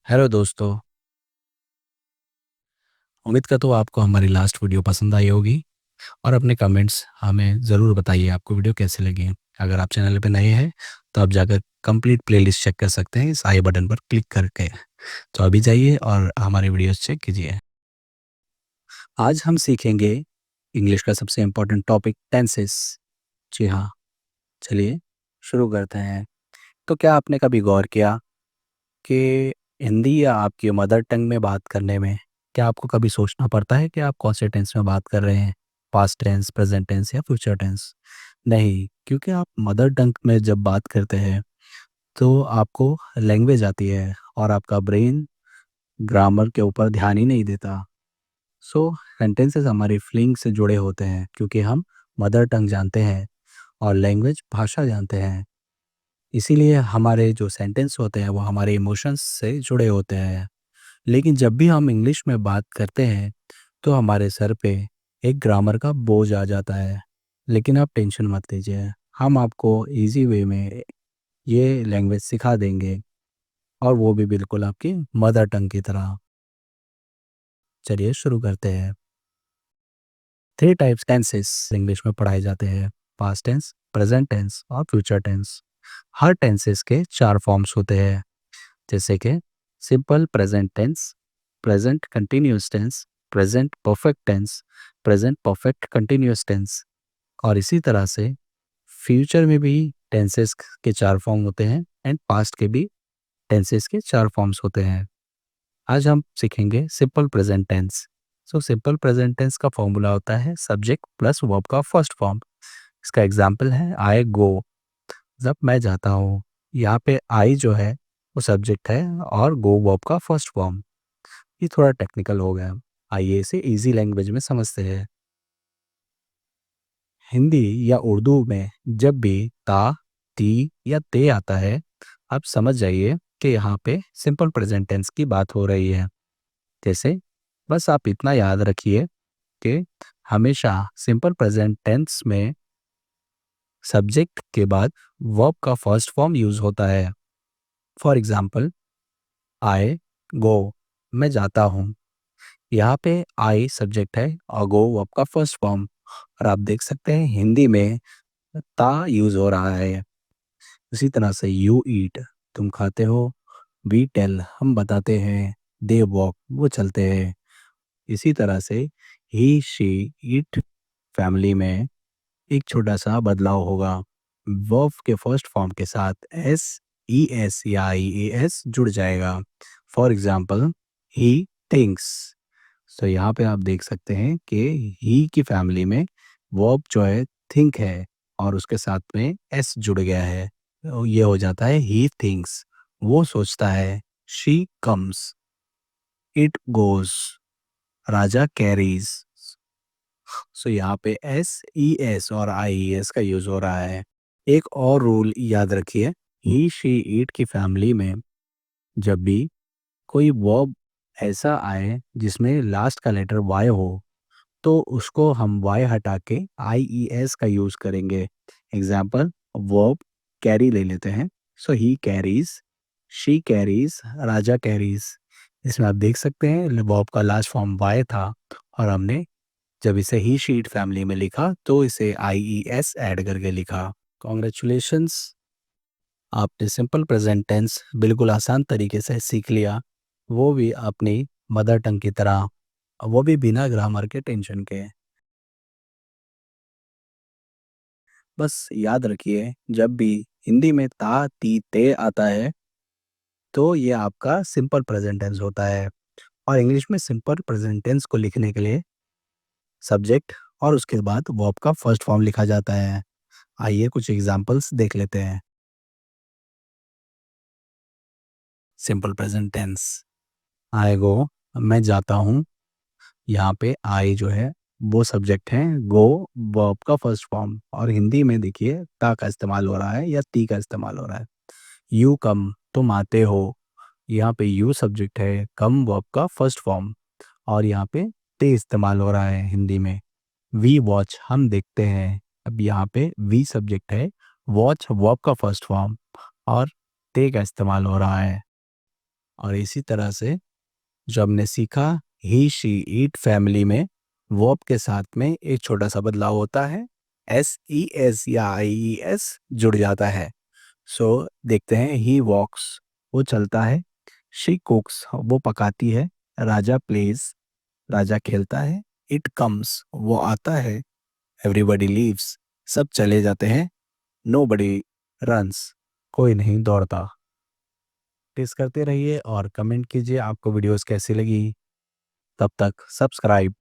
Hello दोस्तों। उम्मीद करता हूँ आपको हमारी लास्ट वीडियो पसंद आई होगी और अपने कमेंट्स हमें ज़रूर बताइए आपको वीडियो कैसे लगी। अगर आप चैनल पे नए हैं तो आप जाकर कंप्लीट प्लेलिस्ट चेक कर सकते हैं इस आई बटन पर क्लिक करके। तो अभी जाइए और हमारे वीडियोस चेक कीजिए। आज हम सीखेंगे इंग्लिश का सबसे इम्पोर्टेंट टॉपिक टेंसेस। जी हाँ, चलिए शुरू करते हैं। तो क्या आपने कभी गौर किया कि हिंदी या आपकी मदर टंग में बात करने में क्या आपको कभी सोचना पड़ता है कि आप कौन से टेंस में बात कर रहे हैं, पास्ट टेंस, प्रेजेंट टेंस या फ्यूचर टेंस? नहीं, क्योंकि आप मदर टंग में जब बात करते हैं तो आपको लैंग्वेज आती है और आपका ब्रेन ग्रामर के ऊपर ध्यान ही नहीं देता। सो सेंटेंसेस हमारी फीलिंग से जुड़े होते हैं क्योंकि हम मदर टंग जानते हैं और लैंग्वेज भाषा जानते हैं। इसीलिए हमारे जो सेंटेंस होते हैं वो हमारे इमोशंस से जुड़े होते हैं। लेकिन जब भी हम इंग्लिश में बात करते हैं तो हमारे सर पे एक ग्रामर का बोझ आ जाता है। लेकिन आप टेंशन मत लीजिए, हम आपको इजी वे में ये लैंग्वेज सिखा देंगे और वो भी बिल्कुल आपकी मदर टंग की तरह। चलिए शुरू करते हैं। 3 टाइप्स टेंसेस इंग्लिश में पढ़ाए जाते हैं: पास्ट टेंस, प्रेजेंट टेंस और फ्यूचर टेंस। हर टेंसेस के 4 फॉर्म्स होते हैं, जैसे कि simple present tense, present continuous tense, present perfect tense, present perfect continuous tense. और इसी तरह से फ्यूचर में भी टेंसेस के 4 फॉर्म होते हैं एंड पास्ट के भी टेंसेस के 4 फॉर्म्स होते हैं। आज हम सीखेंगे simple present tense. So simple present tense का फॉर्मूला होता है सब्जेक्ट प्लस वर्ब का फर्स्ट फॉर्म। इसका एग्जाम्पल है आई गो, जब मैं जाता हूँ। यहाँ पे आई जो है वो सब्जेक्ट है और गो वर्ब का फर्स्ट फॉर्म। ये थोड़ा टेक्निकल हो गया, आइए इसे इजी लैंग्वेज में समझते हैं। हिंदी या उर्दू में जब भी ता, ती या ते आता है, आप समझ जाइए कि यहाँ पे सिंपल प्रेजेंट टेंस की बात हो रही है। जैसे बस आप इतना याद रखिए कि हमेशा सिंपल प्रेजेंट टेंस में सब्जेक्ट के बाद वर्ब का फर्स्ट फॉर्म यूज होता है। फॉर एग्जाम्पल, आई गो, मैं जाता हूँ। यहाँ पे आई सब्जेक्ट है और गो वर्ब का फर्स्ट फॉर्म। और आप देख सकते हैं हिंदी में ता यूज हो रहा है। इसी तरह से यू ईट, तुम खाते हो। वी टेल, हम बताते हैं। दे वॉक, वो चलते हैं। इसी तरह से ही शी इट, फैमिली में एक छोटा सा बदलाव होगा। वर्ब के फर्स्ट फॉर्म के साथ एस, ई एस या आई ए एस जुड़ जाएगा। For example, he thinks. तो यहाँ पे आप देख सकते हैं कि ही की फैमिली में वर्ब जो है थिंक है और उसके साथ में एस जुड़ गया है। तो ये हो जाता है ही थिंक्स, वो सोचता है। She comes, it goes, Raja carries. So यहाँ पे एस, ई एस और आई ई एस का यूज हो रहा है। एक और रूल याद रखिए, ही शी इट की फैमिली में जब भी कोई वर्ब ऐसा आए जिसमें लास्ट का लेटर वाई हो तो उसको हम वाई हटा के आई ई एस का यूज करेंगे। एग्जाम्पल, वर्ब कैरी ले लेते हैं। So he carries, she carries, Raja carries. इसमें आप देख सकते हैं वर्ब का लास्ट फॉर्म वाई था और हमने जब इसे ही शीट फैमिली में लिखा तो इसे आई ई एस ऐड करके लिखा। कॉन्ग्रेचुलेशंस, आपने सिंपल प्रेजेंट टेंस बिल्कुल आसान तरीके से सीख लिया, वो भी अपनी मदर टंग की तरह, वो भी बिना ग्रामर के टेंशन के। बस याद रखिए, जब भी हिंदी में ता, ती, ते आता है तो ये आपका सिंपल प्रेजेंट टेंस होता है। और इंग्लिश में सिंपल प्रेजेंट टेंस को लिखने के लिए सब्जेक्ट और उसके बाद वर्ब का फर्स्ट फॉर्म लिखा जाता है। आइए कुछ एग्जांपल्स देख लेते हैं। सिंपल प्रेजेंट टेंस, आई गो, मैं जाता हूँ। यहाँ पे आई जो है वो सब्जेक्ट है, गो वर्ब का फर्स्ट फॉर्म और हिंदी में देखिए ता का इस्तेमाल हो रहा है या ती का इस्तेमाल हो रहा है। यू कम, तुम आते हो। यहाँ पे यू सब्जेक्ट है, कम वर्ब का फर्स्ट फॉर्म और यहाँ पे ते इस्तेमाल हो रहा है हिंदी में। वी वॉच, हम देखते हैं। अब यहाँ पे वी सब्जेक्ट है, वॉच वर्ब का फर्स्ट फॉर्म और ते का इस्तेमाल हो रहा है। और इसी तरह से जो हमने सीखा ही शी इट फैमिली में वर्ब के साथ में एक छोटा सा बदलाव होता है, एस ई एस या आई ई एस जुड़ जाता है। सो देखते हैं, ही वॉक्स वो चलता है, शी कुक्स वो पकाती है, राजा प्लेज राजा खेलता है, इट कम्स वो आता है, एवरीबडी लीव्स सब चले जाते हैं, नो बडी रन्स कोई नहीं दौड़ता। टेस्ट करते रहिए और कमेंट कीजिए आपको वीडियोस कैसी लगी। तब तक सब्सक्राइब